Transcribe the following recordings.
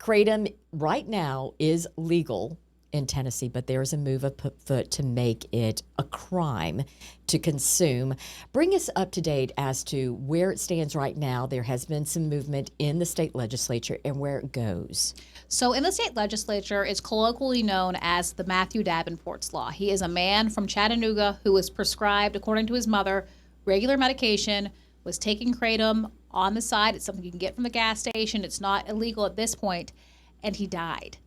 Kratom right now is legal in Tennessee, but there's a move afoot to make it a crime to consume. Bring us up to date as to where it stands right now. There has been some movement in the state legislature and where it goes. So in the state legislature, it's colloquially known as the Matthew Davenports Law. He is a man from Chattanooga who was prescribed, according to his mother, regular medication, was taking Kratom on the side. It's something you can get from the gas station. It's not illegal at this point, and he died.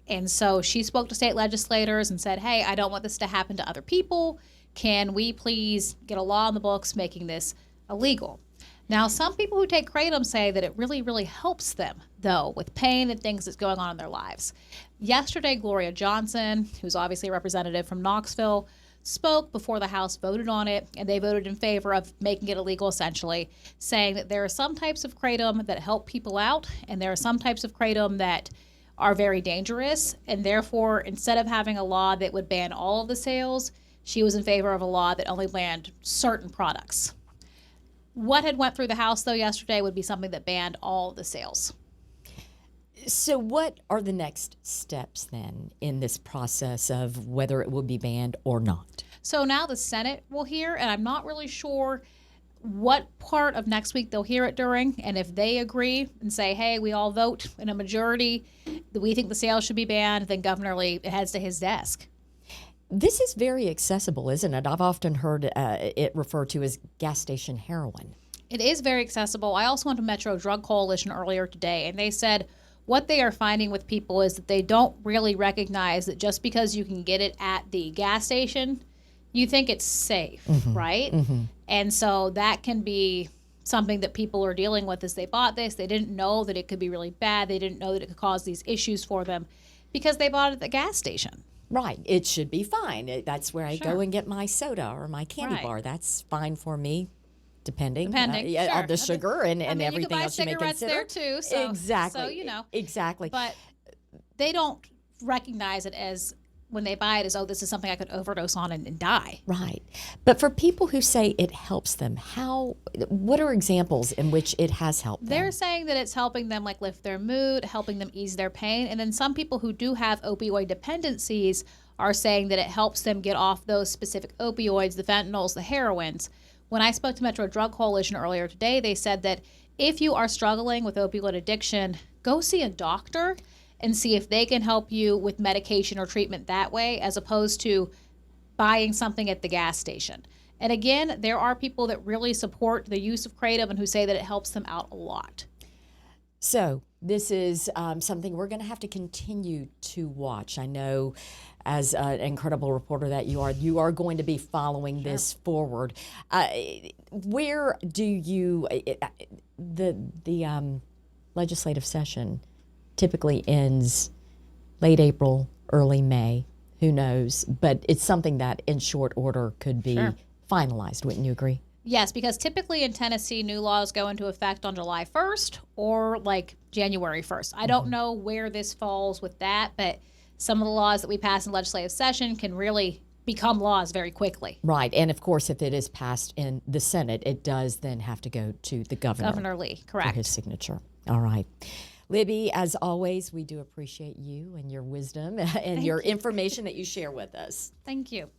And so she spoke to state legislators and said, hey, I don't want this to happen to other people. Can we please get a law on the books making this illegal? Now, some people who take Kratom say that it really, really helps them, though, with pain and things that's going on in their lives. Yesterday, Gloria Johnson, who's obviously a representative from Knoxville, spoke before the House voted on it, and they voted in favor of making it illegal, essentially, saying that there are some types of Kratom that help people out, and there are some types of Kratom that are very dangerous, and therefore, instead of having a law that would ban all of the sales, she was in favor of a law that only banned certain products. What had went through the House, though, yesterday would be something that banned all of the sales. So what are the next steps, then, in this process of whether it will be banned or not? So now the Senate will hear, and I'm not really sure what part of next week they'll hear it during, and if they agree and say, hey, we all vote in a majority that we think the sales should be banned, then Governor Lee heads to his desk. This is very accessible, isn't it? I've often heard it referred to as gas station heroin. It is very accessible. I also went to Metro Drug Coalition earlier today, and they said what they are finding with people is that they don't really recognize that just because you can get it at the gas station, you think it's safe, right? And so that can be something that people are dealing with as they bought this. They didn't know that it could be really bad. They didn't know that it could cause these issues for them because they bought it at the gas station. Right. It should be fine. That's where I go and get my soda or my candy bar. That's fine for me, depending on the sugar and everything else you may consider. You can buy cigarettes there too. So, exactly. So, you know. Exactly. But they don't recognize it as, when they buy it, as, oh, this is something I could overdose on and die. Right. But for people who say it helps them, what are examples in which it has helped them? They're saying that it's helping them like lift their mood, helping them ease their pain. And then some people who do have opioid dependencies are saying that it helps them get off those specific opioids, the fentanyls, the heroines. When I spoke to Metro Drug Coalition earlier today, they said that if you are struggling with opioid addiction, go see a doctor and see if they can help you with medication or treatment that way, as opposed to buying something at the gas station. And again, there are people that really support the use of Kratom and who say that it helps them out a lot. So this is something we're going to have to continue to watch. I know, as an incredible reporter that you are going to be following this forward. Where do you, the legislative session typically ends late April, early May, who knows? But it's something that in short order could be finalized, wouldn't you agree? Yes, because typically in Tennessee, new laws go into effect on July 1st or like January 1st. I don't know where this falls with that, but some of the laws that we pass in legislative session can really become laws very quickly. Right, and of course, if it is passed in the Senate, it does then have to go to the governor. Governor Lee, correct. For his signature. All right. Libby, as always, we do appreciate you and your wisdom and your information that you share with us. Thank you.